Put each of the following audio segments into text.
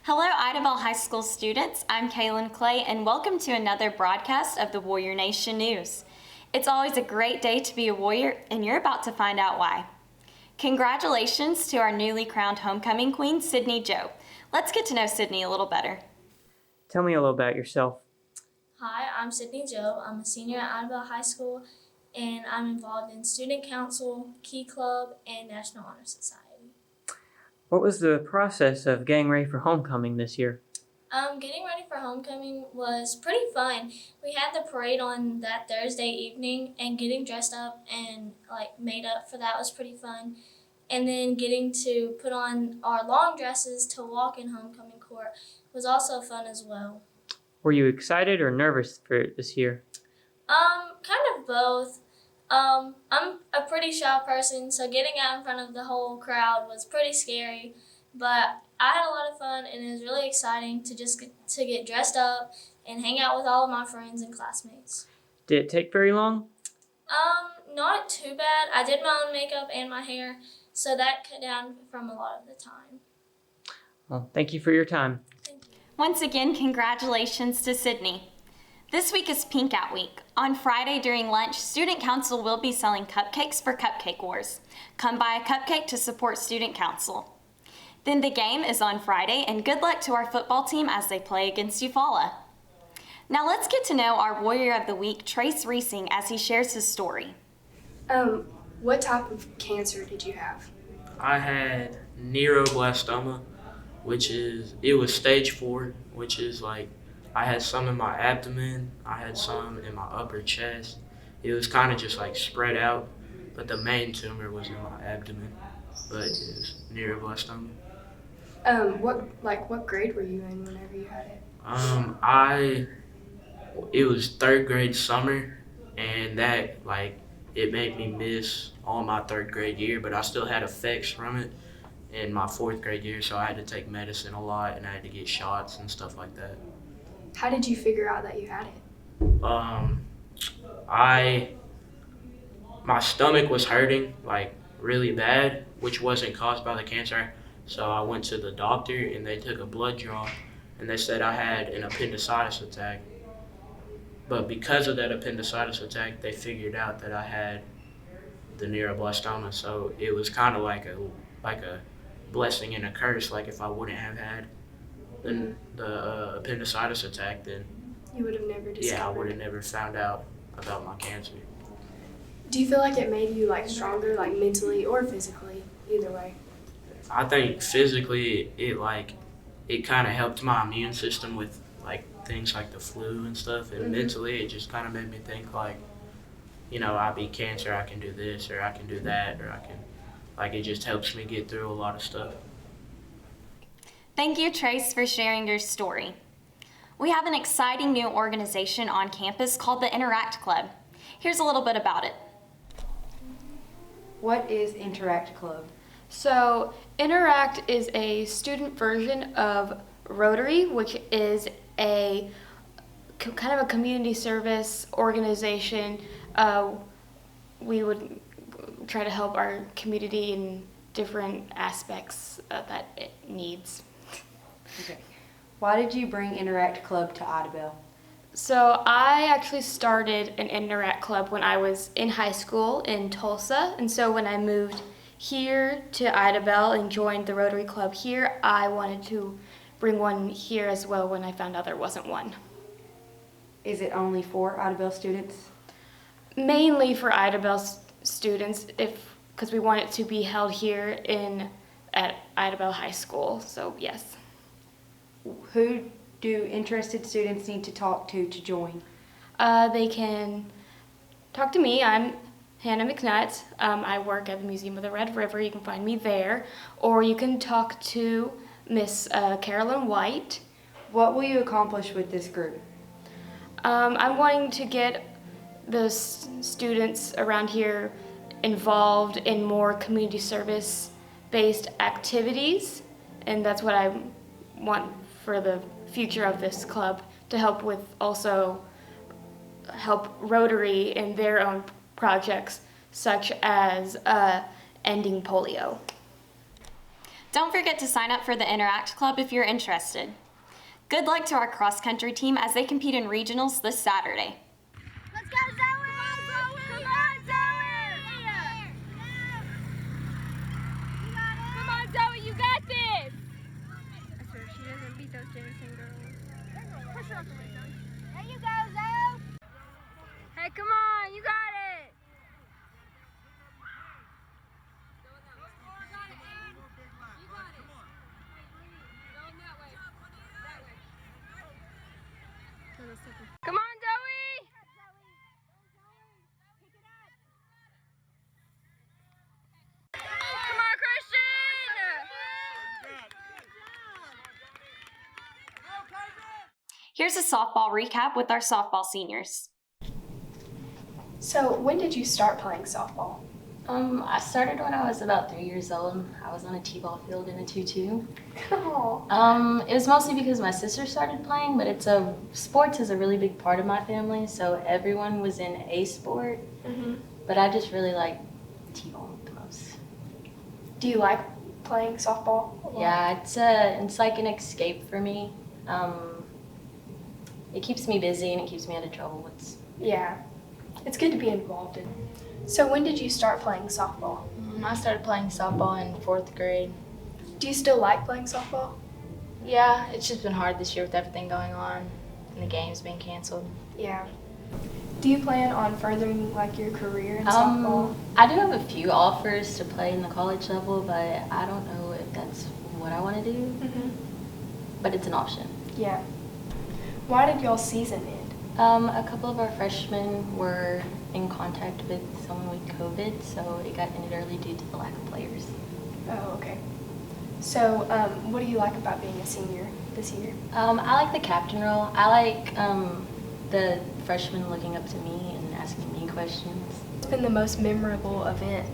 Hello, Idabel High School students. I'm Kaylin Clay, and welcome to another broadcast of the Warrior Nation News. It's always a great day to be a Warrior, and you're about to find out why. Congratulations to our newly crowned homecoming queen, Sidney Jobe. Let's get to know Sidney a little better. Tell me a little about yourself. Hi, I'm Sidney Jobe. I'm a senior at Idabel High School, and I'm involved in Student Council, Key Club, and National Honor Society. What was the process of getting ready for homecoming this year? Getting ready for homecoming was pretty fun. We had the parade on that Thursday evening, and getting dressed up and made up for that was pretty fun. And then getting to put on our long dresses to walk in homecoming court was also fun as well. Were you excited or nervous for this year? Kind of both. I'm a pretty shy person, so getting out in front of the whole crowd was pretty scary, but I had a lot of fun, and it was really exciting to just get dressed up and hang out with all of my friends and classmates. Did it take very long? Not too bad. I did my own makeup and my hair, so that cut down from a lot of the time. Well, thank you for your time. Thank you. Once again, congratulations to Sidney. This week is Pink Out Week. On Friday during lunch, Student Council will be selling cupcakes for Cupcake Wars. Come buy a cupcake to support Student Council. Then the game is on Friday, and good luck to our football team as they play against Eufaula. Now let's get to know our Warrior of the Week, Trase Reesing, as he shares his story. What type of cancer did you have? I had neuroblastoma, it was stage 4, which is I had some in my abdomen, I had some in my upper chest. It was kind of just spread out, but the main tumor was in my abdomen, but it was neuroblastoma. What grade were you in whenever you had it? It was 3rd grade summer, and that it made me miss all my 3rd grade year, but I still had effects from it in my 4th grade year, so I had to take medicine a lot, and I had to get shots and stuff like that. How did you figure out that you had it? My stomach was hurting really bad, which wasn't caused by the cancer. So I went to the doctor and they took a blood draw and they said I had an appendicitis attack. But because of that appendicitis attack, they figured out that I had the neuroblastoma. So it was kind of like a blessing and a curse. If I wouldn't have had the appendicitis attack, then You would have never discovered. I would have never found out about my cancer. Do you feel like it made you stronger, mentally or physically? Either way. I think physically it kind of helped my immune system with things like the flu and stuff, and mentally it just kind of made me think I beat cancer, I can do this or I can do that, or I can it just helps me get through a lot of stuff. Thank you, Trase, for sharing your story. We have an exciting new organization on campus called the Interact Club. Here's a little bit about it. What is Interact Club? So, Interact is a student version of Rotary, which is a kind of a community service organization. We would try to help our community in different aspects that it needs. Okay. Why did you bring Interact Club to Idabel? So I actually started an Interact Club when I was in high school in Tulsa, and so when I moved here to Idabel and joined the Rotary Club here, I wanted to bring one here as well when I found out there wasn't one. Is it only for Idabel students? Mainly for Idabel students, because we want it to be held here at Idabel High School, so yes. Who do interested students need to talk to join? They can talk to me. I'm Hannah McNutt. I work at the Museum of the Red River. You can find me there. Or you can talk to Miss Carolyn White. What will you accomplish with this group? I'm wanting to get the students around here involved in more community service-based activities, and that's what I want for the future of this club, to help Rotary in their own projects, such as ending polio. Don't forget to sign up for the Interact Club if you're interested. Good luck to our cross-country team as they compete in regionals this Saturday. Let's go, Zoe! Come on, Zoe! Come on, Zoe, you got this! I swear, she doesn't beat those dancing girls. Push her off the way, Zoe. There you go, Zoe! Hey, come on, you got it! Come on, Zoe! Come on, Christian! Here's a softball recap with our softball seniors. So when did you start playing softball? I started when I was about 3 years old. I was on a t-ball field in a tutu. Oh. It was mostly because my sister started playing, but sports is a really big part of my family, so everyone was in a sport. Mm-hmm. But I just really like t-ball the most. Do you like playing softball? Yeah, it's like an escape for me. It keeps me busy and it keeps me out of trouble. Yeah. It's good to be involved in. So when did you start playing softball? I started playing softball in 4th grade. Do you still like playing softball? Yeah, it's just been hard this year with everything going on and the games being canceled. Yeah. Do you plan on furthering like your career in softball? I do have a few offers to play in the college level, but I don't know if that's what I want to do. Mm-hmm. But it's an option. Yeah. Why did y'all's season end? A couple of our freshmen were in contact with someone with COVID, so it got ended early due to the lack of players. Oh, okay. So, what do you like about being a senior this year? I like the captain role. I like the freshmen looking up to me and asking me questions. What's been the most memorable event?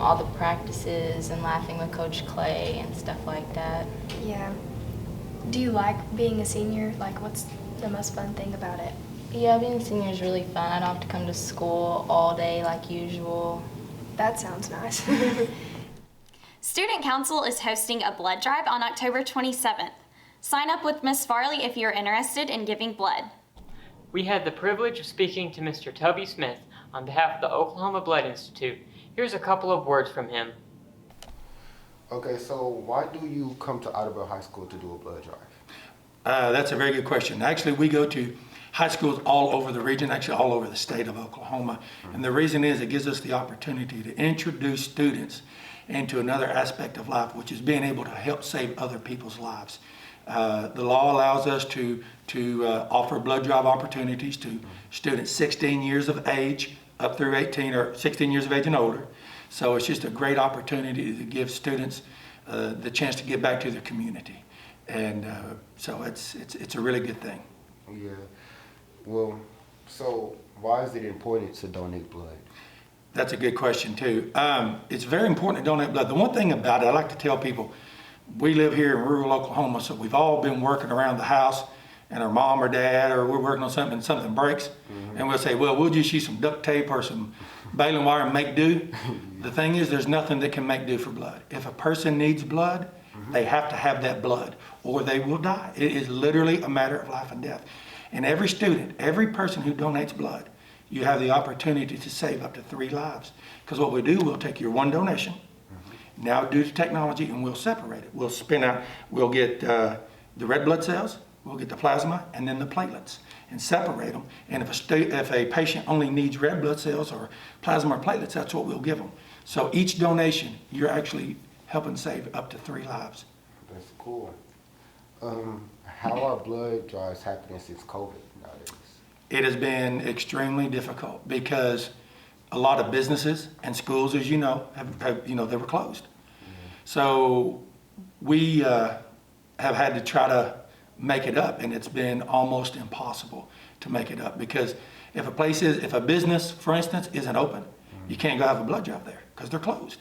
All the practices and laughing with Coach Clay and stuff like that. Yeah. Do you like being a senior? Like, what's the most fun thing about it? Yeah, being a senior is really fun. I don't have to come to school all day like usual. That sounds nice. Student Council is hosting a blood drive on October 27th. Sign up with Ms. Farley if you're interested in giving blood. We had the privilege of speaking to Mr. Tubby Smith on behalf of the Oklahoma Blood Institute. Here's a couple of words from him. Okay, so why do you come to Idlewild High School to do a blood drive? That's a very good question. Actually, we go to high schools all over the region, actually all over the state of Oklahoma. And the reason is it gives us the opportunity to introduce students into another aspect of life, which is being able to help save other people's lives. The law allows us to offer blood drive opportunities to students 16 years of age up through 18 or 16 years of age and older. So it's just a great opportunity to give students the chance to give back to their community. And so it's a really good thing. Yeah. Well, so why is it important to donate blood? That's a good question too. It's very important to donate blood. The one thing about it, I like to tell people, we live here in rural Oklahoma, so we've all been working around the house, and our mom or dad, or we're working on something and something breaks, and we'll say, well, we'll just use some duct tape or some baling wire and make do. The thing is, there's nothing that can make do for blood. If a person needs blood, they have to have that blood, or they will die. It is literally a matter of life and death. And every student, every person who donates blood, you have the opportunity to save up to 3 lives. Because what we do, we'll take your one donation, now due to technology, and we'll separate it. We'll spin out, we'll get the red blood cells, we'll get the plasma, and then the platelets, and separate them. And if a patient only needs red blood cells or plasma or platelets, that's what we'll give them. So each donation, you're actually helping save up to 3 lives. That's cool. How are blood drives happening since COVID nowadays? It has been extremely difficult because a lot of businesses and schools, as you know, they were closed. So we have had to try to make it up, and it's been almost impossible to make it up because if a business, for instance, isn't open, you can't go have a blood drive there because they're closed.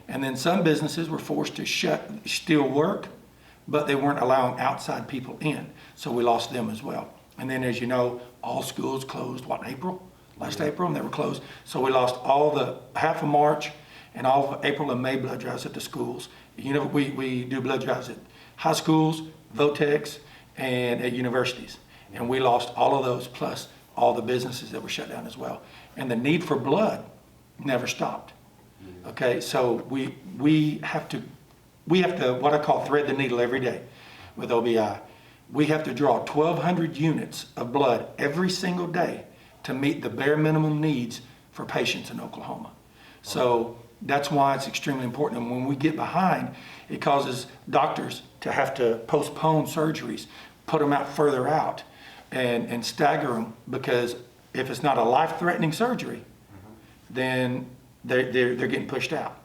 And then some businesses were forced to still work, but they weren't allowing outside people in. So we lost them as well. And then, as you know, all schools closed, last April, and they were closed. So we lost half of March and all of April and May blood drives at the schools. We do blood drives at high schools, VOTEX, and at universities. And we lost all of those, plus all the businesses that were shut down as well. And the need for blood never stopped. Okay, so we have to what I call thread the needle every day with OBI. We have to draw 1,200 units of blood every single day to meet the bare minimum needs for patients in Oklahoma. So that's why it's extremely important. And when we get behind, it causes doctors to have to postpone surgeries, put them out further out, and stagger them, because if it's not a life-threatening surgery, then they're getting pushed out.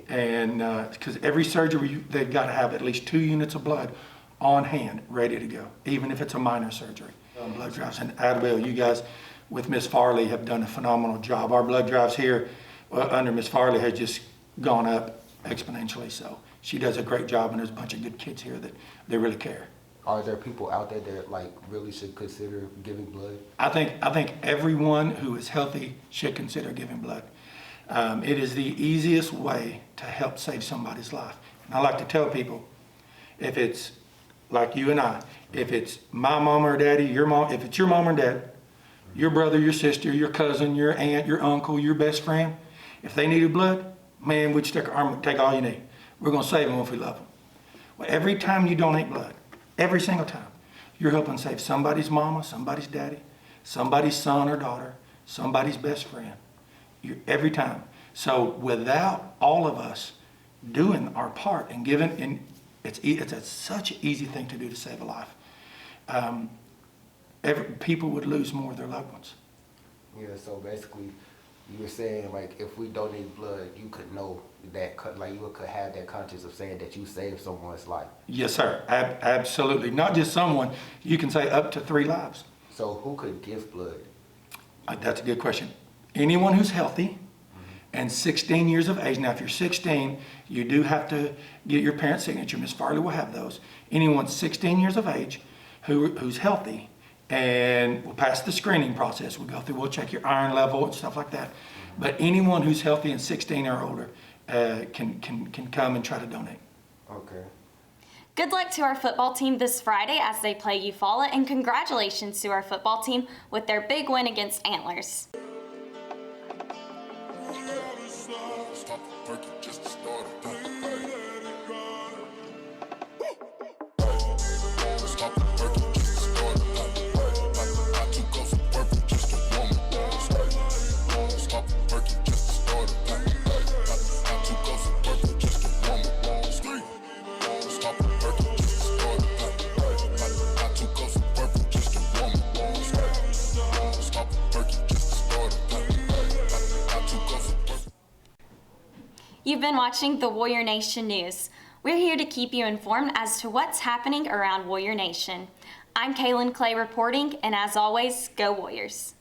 And because every surgery, they've got to have at least 2 units of blood on hand, ready to go, even if it's a minor surgery. Blood drives, and Adwell, you guys with Miss Farley have done a phenomenal job. Our blood drives here under Miss Farley has just gone up exponentially. So she does a great job, and there's a bunch of good kids here that they really care. Are there people out there that like really should consider giving blood? I think everyone who is healthy should consider giving blood. It is the easiest way to help save somebody's life. And I like to tell people, if it's like you and I, if it's my mom or daddy, your mom, if it's your mom or dad, your brother, your sister, your cousin, your aunt, your uncle, your best friend, if they needed blood, man, we'd stick our arm and take all you need. We're going to save them if we love them. Well, every time you donate blood, every single time, you're helping save somebody's mama, somebody's daddy, somebody's son or daughter, somebody's best friend. Every time. So without all of us doing our part and giving, and it's such an easy thing to do to save a life. People would lose more of their loved ones. Yeah, so basically, you were saying, like, if we donate blood, you could know that, like, you could have that conscience of saying that you saved someone's life. Yes, sir. Absolutely. Not just someone. You can say up to 3 lives. So who could give blood? That's a good question. Anyone who's healthy and 16 years of age. Now, if you're 16, you do have to get your parent's signature. Ms. Farley will have those. Anyone 16 years of age who's healthy and will pass the screening process. We'll check your iron level and stuff like that. But anyone who's healthy and 16 or older can come and try to donate. Okay. Good luck to our football team this Friday as they play Eufaula, and congratulations to our football team with their big win against Antlers. You've been watching the Warrior Nation News. We're here to keep you informed as to what's happening around Warrior Nation. I'm Kaylin Clay reporting, and as always, go Warriors.